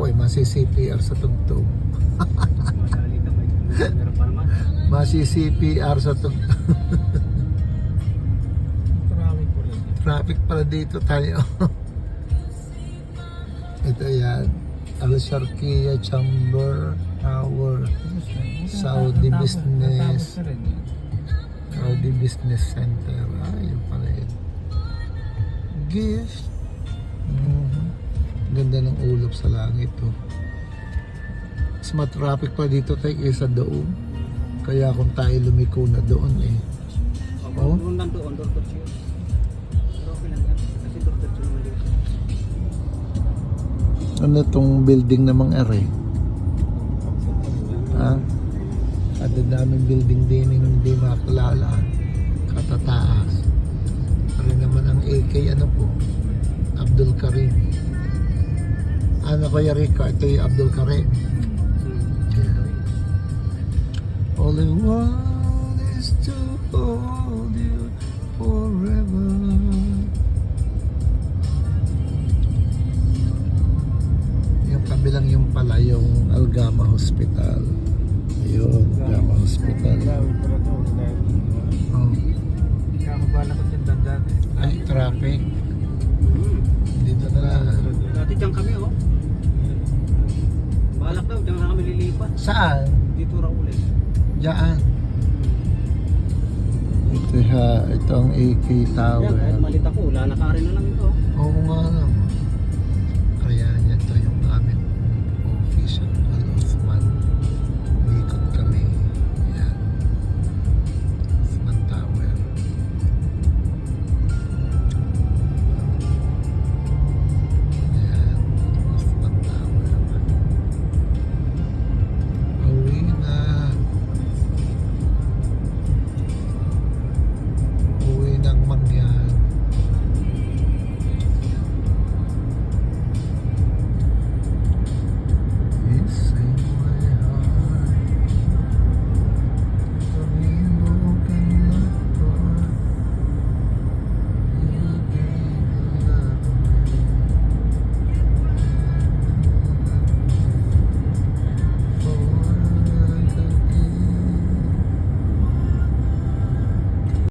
Ako ay masi-CPR sa tugtog. Madali ka, meron pa naman. Masi-CPR sa tugtog. Traffic po rin. Traffic pala dito tayo. Ito yan. Al-Sharqiya Chamber Tower. Saudi Business. Saudi Business Center. Yun pala yun. Gift. Ganda ng ulap sa langit. Oh. Mas matraffic pa dito tayo kaysa doon. Kaya kung tayo lumiko na doon eh. Oh? Doon lang doon, door to chill. Pero okay lang yan. Kasi door to chill naman dito. Ano itong building namang are? Ha? Ada daming building din hindi makakilala. Katataas. Pari naman ang AK ano po? Abdul Karim. Ano kaya Rica? Ito yung Abdul Karim. All I want is to hold you forever. Yung kabilang yung pala yung Algama Hospital. Yun, Algama Hospital. Oh. Kakabala ko yung dandan eh. Ay, traffic. Dito na lang. Dati dyan kami oh. Balak daw, dyan na kami lilipat. Saan? Dito raw ulit. Diyan. Ito ha, ito ang AK Tower. Yan, kahit malit ako, lalakarin na lang ito. Oo nga lang.